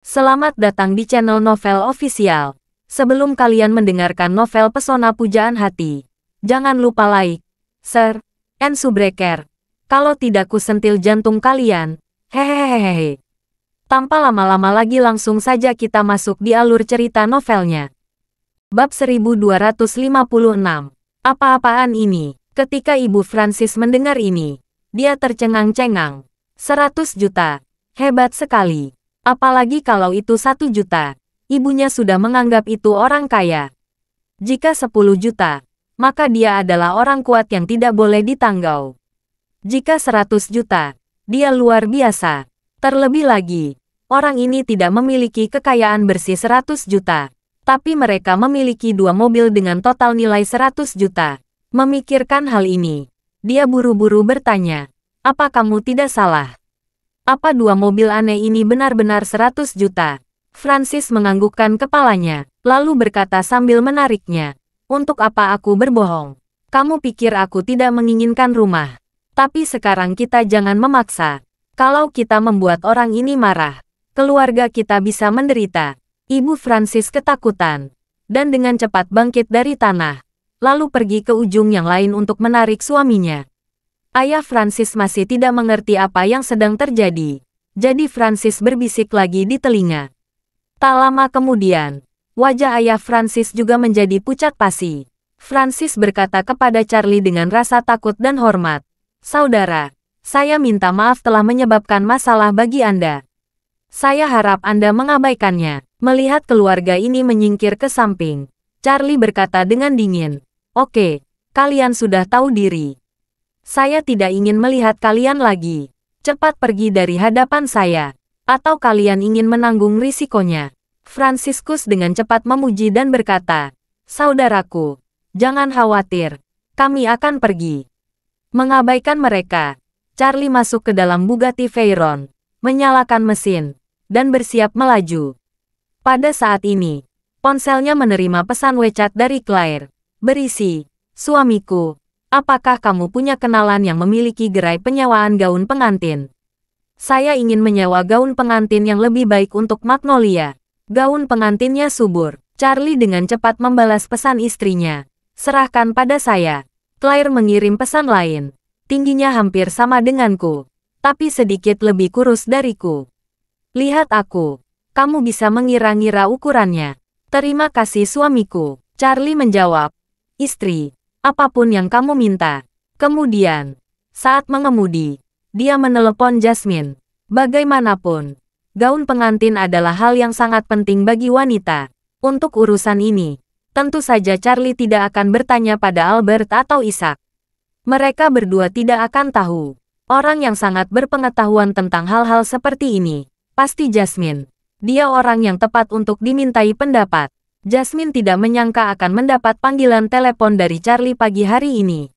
Selamat datang di channel Novel Official. Sebelum kalian mendengarkan novel Pesona Pujaan Hati, jangan lupa like, share, and subscribe. Kalau tidak kusentil jantung kalian. Hehehehe. Tanpa lama-lama lagi langsung saja kita masuk di alur cerita novelnya. Bab 1256. Apa-apaan ini? Ketika Ibu Francis mendengar ini, dia tercengang-cengang. 100 juta. Hebat sekali. Apalagi kalau itu 1 juta. Ibunya sudah menganggap itu orang kaya. Jika 10 juta, maka dia adalah orang kuat yang tidak boleh ditanggau. Jika 100 juta, dia luar biasa. Terlebih lagi, orang ini tidak memiliki kekayaan bersih 100 juta. Tapi mereka memiliki 2 mobil dengan total nilai 100 juta. Memikirkan hal ini, dia buru-buru bertanya, "Apa kamu tidak salah? Apa 2 mobil aneh ini benar-benar 100 juta? Francis menganggukkan kepalanya, lalu berkata sambil menariknya, "Untuk apa aku berbohong? Kamu pikir aku tidak menginginkan rumah? Tapi sekarang kita jangan memaksa. Kalau kita membuat orang ini marah, keluarga kita bisa menderita." Ibu Francis ketakutan, dan dengan cepat bangkit dari tanah, lalu pergi ke ujung yang lain untuk menarik suaminya. Ayah Francis masih tidak mengerti apa yang sedang terjadi, jadi Francis berbisik lagi di telinga. Tak lama kemudian, wajah ayah Francis juga menjadi pucat pasi. Francis berkata kepada Charlie dengan rasa takut dan hormat, "Saudara, saya minta maaf telah menyebabkan masalah bagi Anda. Saya harap Anda mengabaikannya." Melihat keluarga ini menyingkir ke samping, Charlie berkata dengan dingin, "Oke, kalian sudah tahu diri. Saya tidak ingin melihat kalian lagi. Cepat pergi dari hadapan saya. Atau kalian ingin menanggung risikonya." Franciscus dengan cepat memuji dan berkata, "Saudaraku, jangan khawatir. Kami akan pergi." Mengabaikan mereka, Charlie masuk ke dalam Bugatti Veyron, menyalakan mesin, dan bersiap melaju. Pada saat ini, ponselnya menerima pesan WeChat dari Claire. Berisi, "Suamiku, apakah kamu punya kenalan yang memiliki gerai penyewaan gaun pengantin? Saya ingin menyewa gaun pengantin yang lebih baik untuk Magnolia. Gaun pengantinnya subur." Charlie dengan cepat membalas pesan istrinya. "Serahkan pada saya." Claire mengirim pesan lain. "Tingginya hampir sama denganku, tapi sedikit lebih kurus dariku. Lihat aku. Kamu bisa mengira-ngira ukurannya. Terima kasih suamiku." Charlie menjawab, "Istri, apapun yang kamu minta." Kemudian, saat mengemudi, dia menelepon Jasmine. Bagaimanapun, gaun pengantin adalah hal yang sangat penting bagi wanita. Untuk urusan ini, tentu saja Charlie tidak akan bertanya pada Albert atau Isaac. Mereka berdua tidak akan tahu. Orang yang sangat berpengetahuan tentang hal-hal seperti ini, pasti Jasmine. Dia orang yang tepat untuk dimintai pendapat. Jasmine tidak menyangka akan mendapat panggilan telepon dari Charlie pagi hari ini.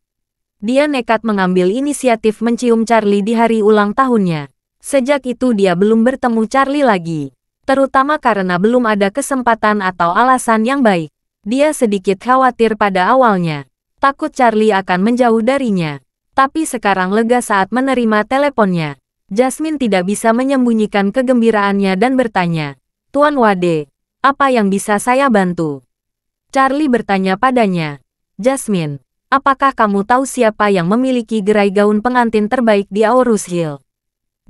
Dia nekat mengambil inisiatif mencium Charlie di hari ulang tahunnya. Sejak itu dia belum bertemu Charlie lagi. Terutama karena belum ada kesempatan atau alasan yang baik. Dia sedikit khawatir pada awalnya. Takut Charlie akan menjauh darinya. Tapi sekarang lega saat menerima teleponnya. Jasmine tidak bisa menyembunyikan kegembiraannya dan bertanya, "Tuan Wade, apa yang bisa saya bantu?" Charlie bertanya padanya, "Jasmine, apakah kamu tahu siapa yang memiliki gerai gaun pengantin terbaik di Aurus Hill?"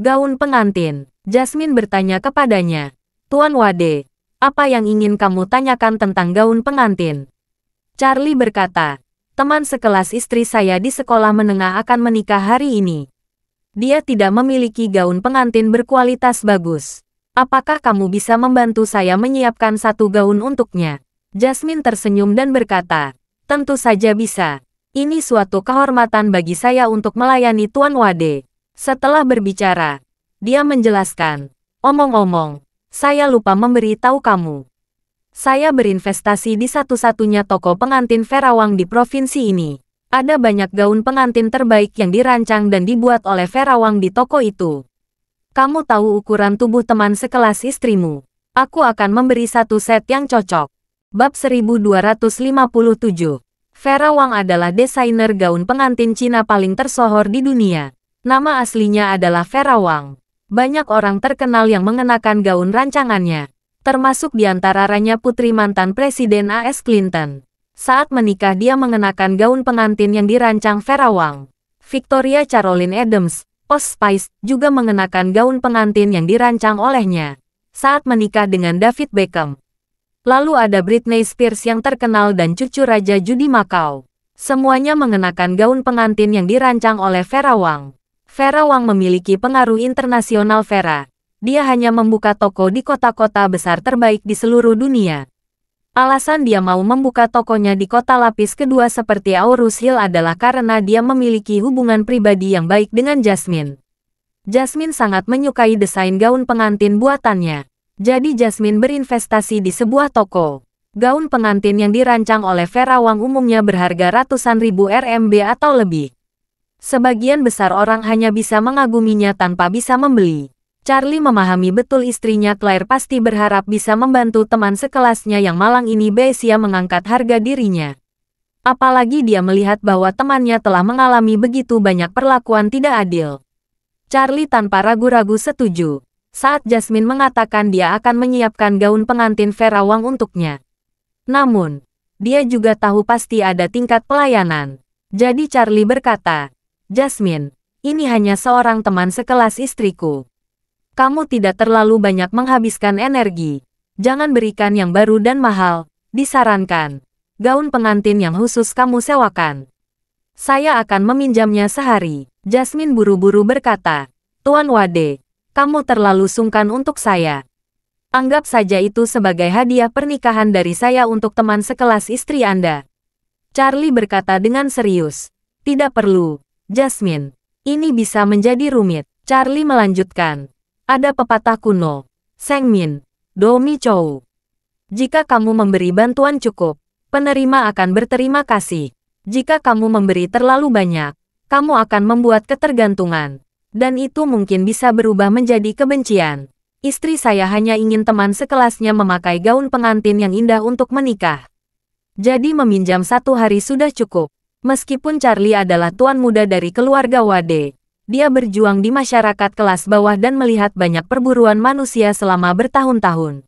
"Gaun pengantin?" Jasmine bertanya kepadanya. "Tuan Wade, apa yang ingin kamu tanyakan tentang gaun pengantin?" Charlie berkata, "Teman sekelas istri saya di sekolah menengah akan menikah hari ini. Dia tidak memiliki gaun pengantin berkualitas bagus. Apakah kamu bisa membantu saya menyiapkan satu gaun untuknya?" Jasmine tersenyum dan berkata, "Tentu saja bisa. Ini suatu kehormatan bagi saya untuk melayani Tuan Wade." Setelah berbicara, dia menjelaskan, "Omong-omong, saya lupa memberi tahu kamu. Saya berinvestasi di satu-satunya toko pengantin Ferawang di provinsi ini. Ada banyak gaun pengantin terbaik yang dirancang dan dibuat oleh Ferawang di toko itu. Kamu tahu ukuran tubuh teman sekelas istrimu. Aku akan memberi satu set yang cocok." Bab 1257. Ferawang adalah desainer gaun pengantin Cina paling tersohor di dunia. Nama aslinya adalah Ferawang. Banyak orang terkenal yang mengenakan gaun rancangannya, termasuk di antaranya putri mantan Presiden AS Clinton. Saat menikah dia mengenakan gaun pengantin yang dirancang Vera Wang. Victoria Caroline Adams, Old Spice, juga mengenakan gaun pengantin yang dirancang olehnya saat menikah dengan David Beckham. Lalu ada Britney Spears yang terkenal dan cucu Raja Judi Macau. Semuanya mengenakan gaun pengantin yang dirancang oleh Vera Wang. Vera Wang memiliki pengaruh internasional. Dia hanya membuka toko di kota-kota besar terbaik di seluruh dunia. Alasan dia mau membuka tokonya di kota lapis kedua seperti Aurus Hill adalah karena dia memiliki hubungan pribadi yang baik dengan Jasmine. Jasmine sangat menyukai desain gaun pengantin buatannya. Jadi Jasmine berinvestasi di sebuah toko. Gaun pengantin yang dirancang oleh Vera Wang umumnya berharga ratusan ribu RMB atau lebih. Sebagian besar orang hanya bisa mengaguminya tanpa bisa membeli. Charlie memahami betul istrinya Claire pasti berharap bisa membantu teman sekelasnya yang malang ini besia mengangkat harga dirinya. Apalagi dia melihat bahwa temannya telah mengalami begitu banyak perlakuan tidak adil. Charlie tanpa ragu-ragu setuju saat Jasmine mengatakan dia akan menyiapkan gaun pengantin Vera Wang untuknya. Namun, dia juga tahu pasti ada tingkat pelayanan. Jadi Charlie berkata, "Jasmine, ini hanya seorang teman sekelas istriku. Kamu tidak terlalu banyak menghabiskan energi. Jangan berikan yang baru dan mahal, disarankan. Gaun pengantin yang khusus kamu sewakan. Saya akan meminjamnya sehari." Jasmine buru-buru berkata, "Tuan Wade, kamu terlalu sungkan untuk saya. Anggap saja itu sebagai hadiah pernikahan dari saya untuk teman sekelas istri Anda." Charlie berkata dengan serius, "Tidak perlu, Jasmine. Ini bisa menjadi rumit." Charlie melanjutkan, "Ada pepatah kuno, Seng Min, Do Mi Chou. Jika kamu memberi bantuan cukup, penerima akan berterima kasih. Jika kamu memberi terlalu banyak, kamu akan membuat ketergantungan. Dan itu mungkin bisa berubah menjadi kebencian. Istri saya hanya ingin teman sekelasnya memakai gaun pengantin yang indah untuk menikah. Jadi meminjam 1 hari sudah cukup." Meskipun Charlie adalah tuan muda dari keluarga Wade, dia berjuang di masyarakat kelas bawah dan melihat banyak perburuan manusia selama bertahun-tahun.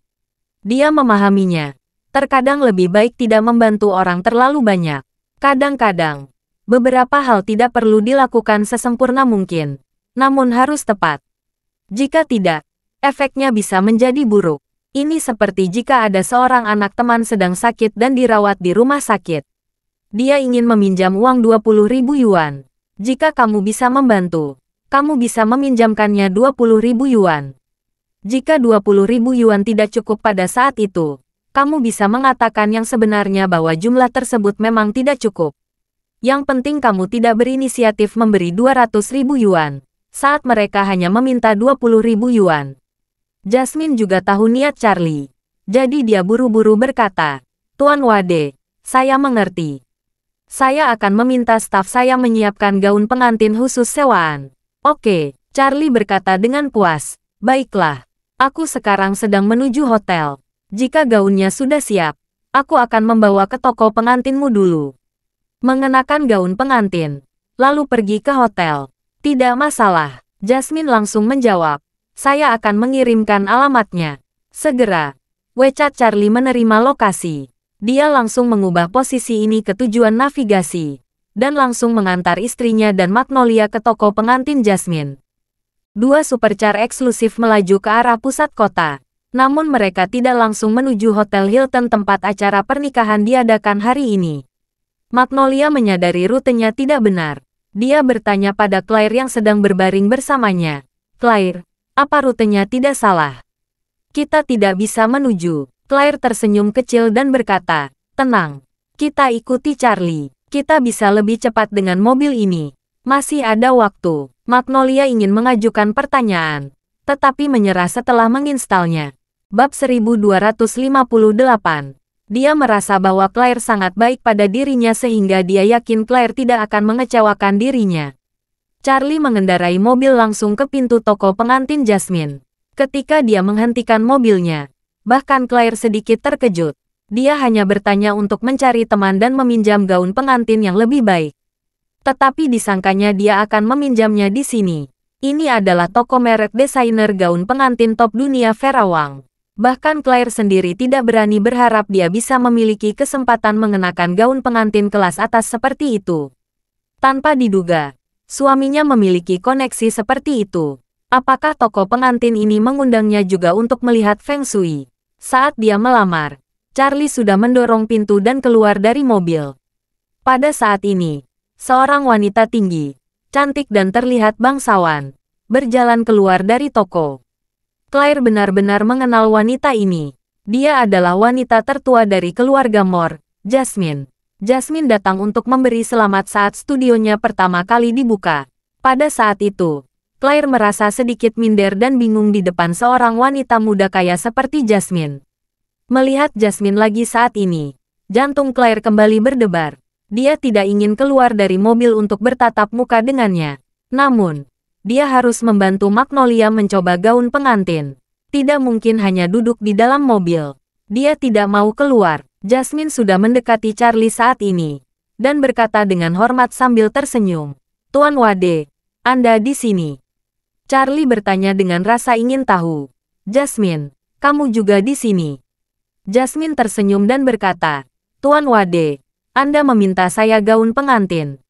Dia memahaminya. Terkadang lebih baik tidak membantu orang terlalu banyak. Kadang-kadang, beberapa hal tidak perlu dilakukan sesempurna mungkin, namun harus tepat. Jika tidak, efeknya bisa menjadi buruk. Ini seperti jika ada seorang anak teman sedang sakit dan dirawat di rumah sakit. Dia ingin meminjam uang 20.000 yuan. Jika kamu bisa membantu, kamu bisa meminjamkannya 20.000 yuan. Jika 20.000 yuan tidak cukup pada saat itu, kamu bisa mengatakan yang sebenarnya bahwa jumlah tersebut memang tidak cukup. Yang penting kamu tidak berinisiatif memberi 200.000 yuan, saat mereka hanya meminta 20.000 yuan. Jasmine juga tahu niat Charlie. Jadi dia buru-buru berkata, "Tuan Wade, saya mengerti. Saya akan meminta staf saya menyiapkan gaun pengantin khusus sewaan." "Oke," Charlie berkata dengan puas. "Baiklah, aku sekarang sedang menuju hotel. Jika gaunnya sudah siap, aku akan membawa ke toko pengantinmu dulu." Mengenakan gaun pengantin, lalu pergi ke hotel. "Tidak masalah," Jasmine langsung menjawab. "Saya akan mengirimkan alamatnya segera." WeChat Charlie menerima lokasi. Dia langsung mengubah posisi ini ke tujuan navigasi, dan langsung mengantar istrinya dan Magnolia ke toko pengantin Jasmine. 2 supercar eksklusif melaju ke arah pusat kota, namun mereka tidak langsung menuju Hotel Hilton tempat acara pernikahan diadakan hari ini. Magnolia menyadari rutenya tidak benar. Dia bertanya pada Claire yang sedang berbaring bersamanya. "Claire, apa rutenya tidak salah? Kita tidak bisa menuju." Claire tersenyum kecil dan berkata, "Tenang, kita ikuti Charlie. Kita bisa lebih cepat dengan mobil ini. Masih ada waktu." Magnolia ingin mengajukan pertanyaan, tetapi menyerah setelah menginstalnya. Bab 1258. Dia merasa bahwa Claire sangat baik pada dirinya sehingga dia yakin Claire tidak akan mengecewakan dirinya. Charlie mengendarai mobil langsung ke pintu toko pengantin Jasmine. Ketika dia menghentikan mobilnya, bahkan Claire sedikit terkejut. Dia hanya bertanya untuk mencari teman dan meminjam gaun pengantin yang lebih baik. Tetapi disangkanya dia akan meminjamnya di sini. Ini adalah toko merek desainer gaun pengantin top dunia Vera Wang. Bahkan Claire sendiri tidak berani berharap dia bisa memiliki kesempatan mengenakan gaun pengantin kelas atas seperti itu. Tanpa diduga, suaminya memiliki koneksi seperti itu. Apakah toko pengantin ini mengundangnya juga untuk melihat Feng Shui? Saat dia melamar, Charlie sudah mendorong pintu dan keluar dari mobil. Pada saat ini, seorang wanita tinggi, cantik dan terlihat bangsawan, berjalan keluar dari toko. Claire benar-benar mengenal wanita ini. Dia adalah wanita tertua dari keluarga Moore, Jasmine. Jasmine datang untuk memberi selamat saat studionya pertama kali dibuka. Pada saat itu, Claire merasa sedikit minder dan bingung di depan seorang wanita muda kaya seperti Jasmine. Melihat Jasmine lagi saat ini, jantung Claire kembali berdebar. Dia tidak ingin keluar dari mobil untuk bertatap muka dengannya. Namun, dia harus membantu Magnolia mencoba gaun pengantin. Tidak mungkin hanya duduk di dalam mobil. Dia tidak mau keluar. Jasmine sudah mendekati Charlie saat ini, dan berkata dengan hormat sambil tersenyum. "Tuan Wade, Anda di sini?" Charlie bertanya dengan rasa ingin tahu. "Jasmine, kamu juga di sini?" Jasmine tersenyum dan berkata, "Tuan Wade, Anda meminta saya gaun pengantin.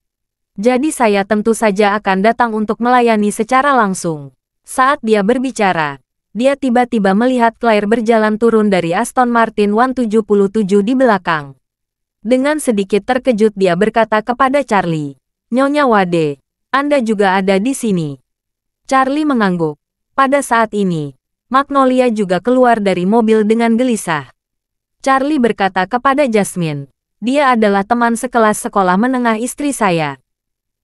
Jadi saya tentu saja akan datang untuk melayani secara langsung." Saat dia berbicara, dia tiba-tiba melihat Claire berjalan turun dari Aston Martin 177 di belakang. Dengan sedikit terkejut dia berkata kepada Charlie, "Nyonya Wade, Anda juga ada di sini." Charlie mengangguk. Pada saat ini, Magnolia juga keluar dari mobil dengan gelisah. Charlie berkata kepada Jasmine, "Dia adalah teman sekelas sekolah menengah istri saya.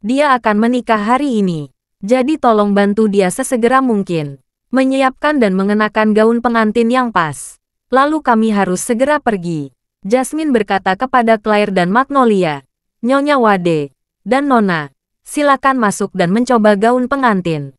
Dia akan menikah hari ini. Jadi tolong bantu dia sesegera mungkin. Menyiapkan dan mengenakan gaun pengantin yang pas. Lalu kami harus segera pergi." Jasmine berkata kepada Claire dan Magnolia, "Nyonya Wade dan Nona, silakan masuk dan mencoba gaun pengantin."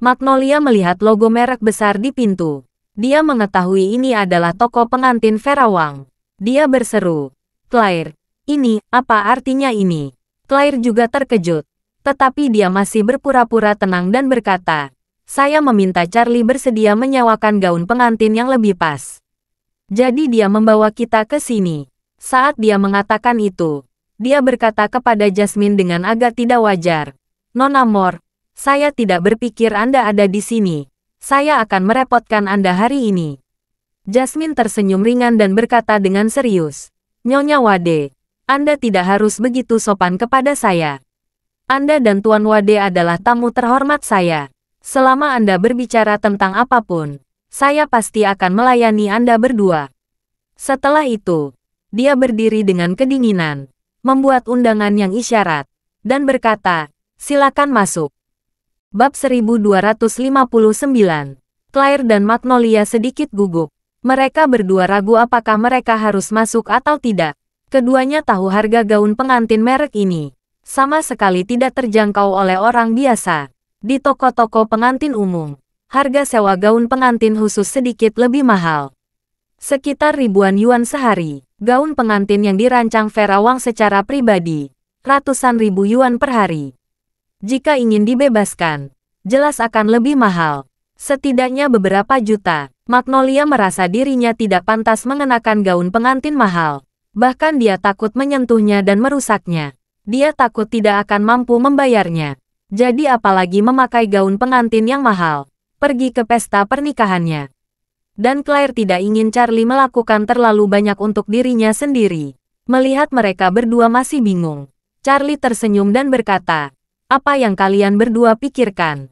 Magnolia melihat logo merek besar di pintu. Dia mengetahui ini adalah toko pengantin Vera Wang. Dia berseru, "Claire, ini, apa artinya ini?" Claire juga terkejut, tetapi dia masih berpura-pura tenang dan berkata, "Saya meminta Charlie bersedia menyewakan gaun pengantin yang lebih pas. Jadi dia membawa kita ke sini." Saat dia mengatakan itu, dia berkata kepada Jasmine dengan agak tidak wajar, "Nona Moore, saya tidak berpikir Anda ada di sini. Saya akan merepotkan Anda hari ini." Jasmine tersenyum ringan dan berkata dengan serius, "Nyonya Wade, Anda tidak harus begitu sopan kepada saya. Anda dan Tuan Wade adalah tamu terhormat saya. Selama Anda berbicara tentang apapun, saya pasti akan melayani Anda berdua." Setelah itu, dia berdiri dengan kedinginan, membuat undangan yang isyarat, dan berkata, "Silakan masuk." Bab 1259. Claire dan Magnolia sedikit gugup. Mereka berdua ragu apakah mereka harus masuk atau tidak. Keduanya tahu harga gaun pengantin merek ini sama sekali tidak terjangkau oleh orang biasa. Di toko-toko pengantin umum, harga sewa gaun pengantin khusus sedikit lebih mahal. Sekitar ribuan yuan sehari. Gaun pengantin yang dirancang Vera Wang secara pribadi, ratusan ribu yuan per hari. Jika ingin dibebaskan, jelas akan lebih mahal. Setidaknya beberapa juta. Magnolia merasa dirinya tidak pantas mengenakan gaun pengantin mahal. Bahkan dia takut menyentuhnya dan merusaknya. Dia takut tidak akan mampu membayarnya. Jadi apalagi memakai gaun pengantin yang mahal, pergi ke pesta pernikahannya. Dan Claire tidak ingin Charlie melakukan terlalu banyak untuk dirinya sendiri. Melihat mereka berdua masih bingung, Charlie tersenyum dan berkata, "Apa yang kalian berdua pikirkan?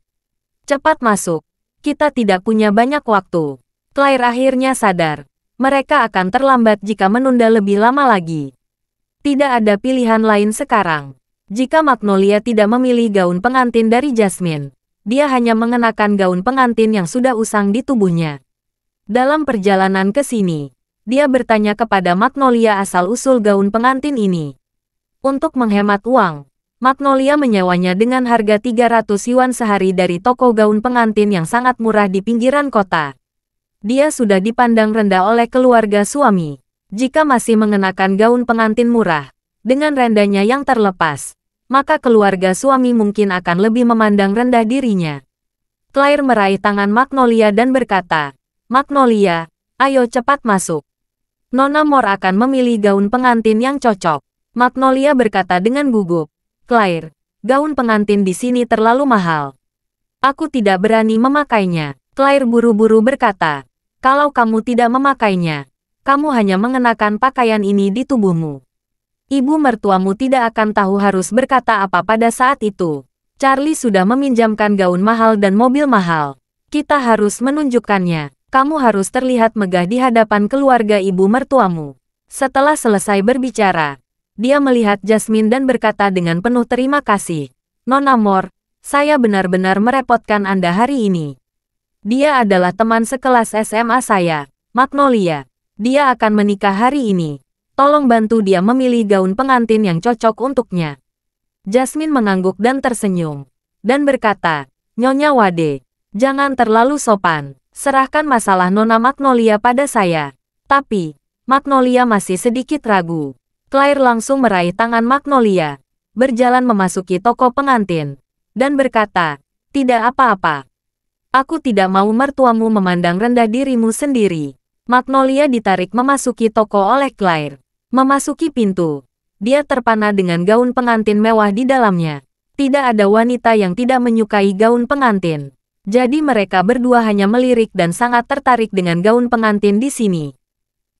Cepat masuk. Kita tidak punya banyak waktu." Claire akhirnya sadar. Mereka akan terlambat jika menunda lebih lama lagi. Tidak ada pilihan lain sekarang. Jika Magnolia tidak memilih gaun pengantin dari Jasmine, dia hanya mengenakan gaun pengantin yang sudah usang di tubuhnya. Dalam perjalanan ke sini, dia bertanya kepada Magnolia asal-usul gaun pengantin ini. Untuk menghemat uang, Magnolia menyewanya dengan harga 300 yuan sehari dari toko gaun pengantin yang sangat murah di pinggiran kota. Dia sudah dipandang rendah oleh keluarga suami. Jika masih mengenakan gaun pengantin murah, dengan rendahnya yang terlepas, maka keluarga suami mungkin akan lebih memandang rendah dirinya. Claire meraih tangan Magnolia dan berkata, "Magnolia, ayo cepat masuk. Nona Moore akan memilih gaun pengantin yang cocok." Magnolia berkata dengan gugup, "Claire, gaun pengantin di sini terlalu mahal. Aku tidak berani memakainya." Claire buru-buru berkata, "Kalau kamu tidak memakainya, kamu hanya mengenakan pakaian ini di tubuhmu. Ibu mertuamu tidak akan tahu harus berkata apa pada saat itu. Charlie sudah meminjamkan gaun mahal dan mobil mahal. Kita harus menunjukkannya. Kamu harus terlihat megah di hadapan keluarga ibu mertuamu." Setelah selesai berbicara, dia melihat Jasmine dan berkata dengan penuh terima kasih, "Nona Moore, saya benar-benar merepotkan Anda hari ini. Dia adalah teman sekelas SMA saya, Magnolia. Dia akan menikah hari ini. Tolong bantu dia memilih gaun pengantin yang cocok untuknya." Jasmine mengangguk dan tersenyum, dan berkata, "Nyonya Wade, jangan terlalu sopan. Serahkan masalah Nona Magnolia pada saya." Tapi, Magnolia masih sedikit ragu. Claire langsung meraih tangan Magnolia, berjalan memasuki toko pengantin, dan berkata, "Tidak apa-apa. Aku tidak mau mertuamu memandang rendah dirimu sendiri." Magnolia ditarik memasuki toko oleh Claire. Memasuki pintu, dia terpana dengan gaun pengantin mewah di dalamnya. Tidak ada wanita yang tidak menyukai gaun pengantin. Jadi mereka berdua hanya melirik dan sangat tertarik dengan gaun pengantin di sini.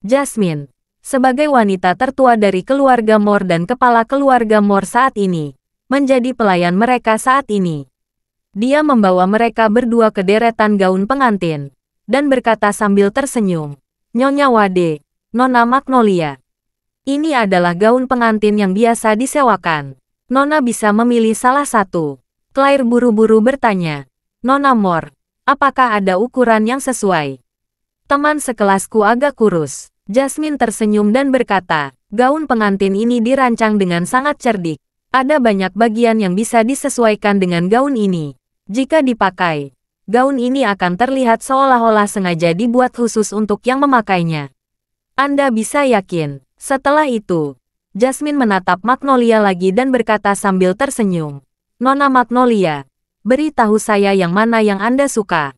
Jasmine, sebagai wanita tertua dari keluarga Moore dan kepala keluarga Moore saat ini, menjadi pelayan mereka saat ini. Dia membawa mereka berdua ke deretan gaun pengantin, dan berkata sambil tersenyum, "Nyonya Wade, Nona Magnolia. Ini adalah gaun pengantin yang biasa disewakan. Nona bisa memilih salah satu." Claire buru-buru bertanya, "Nona Moore, apakah ada ukuran yang sesuai?" "Teman sekelasku agak kurus." Jasmine tersenyum dan berkata, "Gaun pengantin ini dirancang dengan sangat cerdik. Ada banyak bagian yang bisa disesuaikan dengan gaun ini. Jika dipakai, gaun ini akan terlihat seolah-olah sengaja dibuat khusus untuk yang memakainya. Anda bisa yakin." Setelah itu, Jasmine menatap Magnolia lagi dan berkata sambil tersenyum, "Nona Magnolia, beritahu saya yang mana yang Anda suka.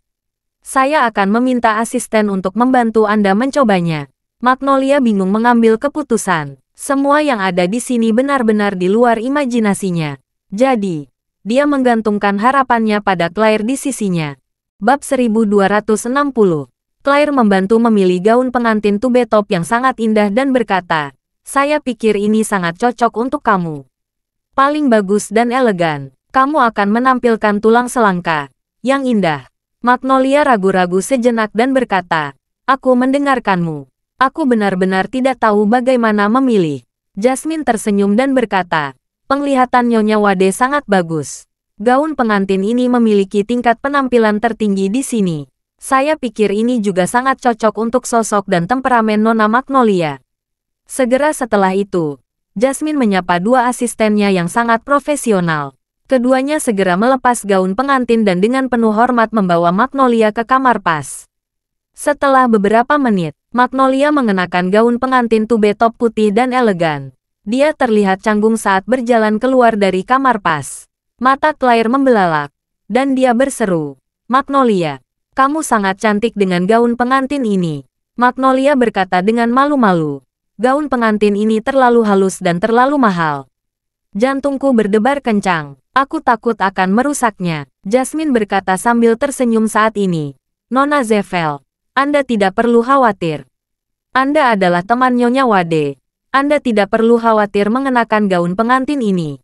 Saya akan meminta asisten untuk membantu Anda mencobanya." Magnolia bingung mengambil keputusan. Semua yang ada di sini benar-benar di luar imajinasinya. Jadi, dia menggantungkan harapannya pada Claire di sisinya. Bab 1260. Claire membantu memilih gaun pengantin tube top yang sangat indah dan berkata, "Saya pikir ini sangat cocok untuk kamu. Paling bagus dan elegan. Kamu akan menampilkan tulang selangka yang indah." Magnolia ragu-ragu sejenak dan berkata, "Aku mendengarkanmu. Aku benar-benar tidak tahu bagaimana memilih." Jasmine tersenyum dan berkata, "Penglihatan Nyonya Wade sangat bagus. Gaun pengantin ini memiliki tingkat penampilan tertinggi di sini. Saya pikir ini juga sangat cocok untuk sosok dan temperamen Nona Magnolia." Segera setelah itu, Jasmine menyapa dua asistennya yang sangat profesional. Keduanya segera melepas gaun pengantin dan dengan penuh hormat membawa Magnolia ke kamar pas. Setelah beberapa menit, Magnolia mengenakan gaun pengantin tube top putih dan elegan. Dia terlihat canggung saat berjalan keluar dari kamar pas. Mata Claire membelalak, dan dia berseru, "Magnolia, kamu sangat cantik dengan gaun pengantin ini." Magnolia berkata dengan malu-malu, "Gaun pengantin ini terlalu halus dan terlalu mahal. Jantungku berdebar kencang. Aku takut akan merusaknya." Jasmine berkata sambil tersenyum saat ini, "Nona Zefel, Anda tidak perlu khawatir. Anda adalah teman Nyonya Wade. Anda tidak perlu khawatir mengenakan gaun pengantin ini.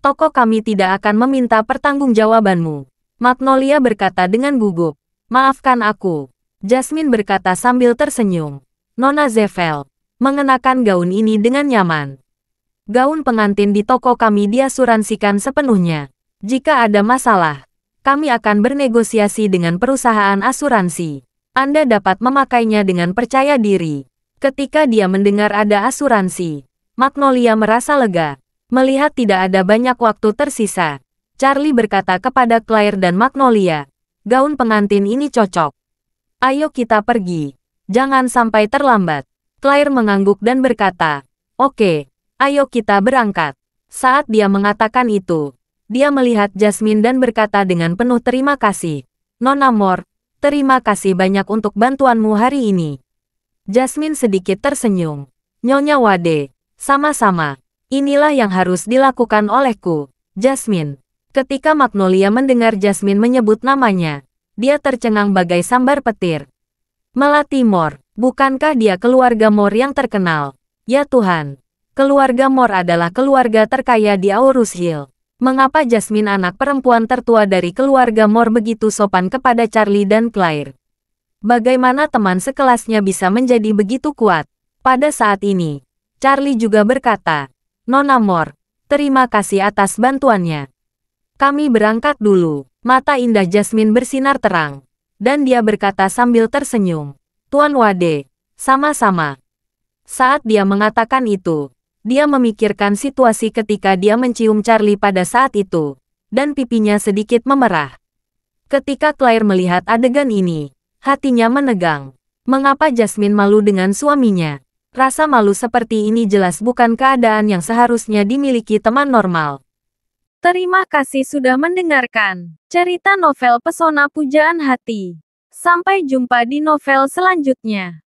Toko kami tidak akan meminta pertanggungjawabanmu." Magnolia berkata dengan gugup, "Maafkan aku." Jasmine berkata sambil tersenyum, "Nona Zefel, mengenakan gaun ini dengan nyaman. Gaun pengantin di toko kami diasuransikan sepenuhnya. Jika ada masalah, kami akan bernegosiasi dengan perusahaan asuransi. Anda dapat memakainya dengan percaya diri." Ketika dia mendengar ada asuransi, Magnolia merasa lega. Melihat tidak ada banyak waktu tersisa, Charlie berkata kepada Claire dan Magnolia, "Gaun pengantin ini cocok. Ayo kita pergi. Jangan sampai terlambat." Claire mengangguk dan berkata, "Oke, ayo kita berangkat." Saat dia mengatakan itu, dia melihat Jasmine dan berkata dengan penuh terima kasih, Nona Mor, terima kasih banyak untuk bantuanmu hari ini. Jasmine sedikit tersenyum. Nyonya Wade, sama-sama. Inilah yang harus dilakukan olehku. Jasmine. Ketika Magnolia mendengar Jasmine menyebut namanya, dia tercengang bagai sambar petir. Melati Mor, bukankah dia keluarga Mor yang terkenal? Ya Tuhan, keluarga Mor adalah keluarga terkaya di Aurus Hill. Mengapa Jasmine anak perempuan tertua dari keluarga Mor begitu sopan kepada Charlie dan Claire? Bagaimana teman sekelasnya bisa menjadi begitu kuat? Pada saat ini, Charlie juga berkata, Nona Mor, terima kasih atas bantuannya. Kami berangkat dulu. Mata indah Jasmine bersinar terang. Dan dia berkata sambil tersenyum, Tuan Wade, sama-sama. Saat dia mengatakan itu, dia memikirkan situasi ketika dia mencium Charlie pada saat itu, dan pipinya sedikit memerah. Ketika Claire melihat adegan ini, hatinya menegang. Mengapa Jasmine malu dengan suaminya? Rasa malu seperti ini jelas bukan keadaan yang seharusnya dimiliki teman normal. Terima kasih sudah mendengarkan cerita novel Pesona Pujaan Hati. Sampai jumpa di novel selanjutnya.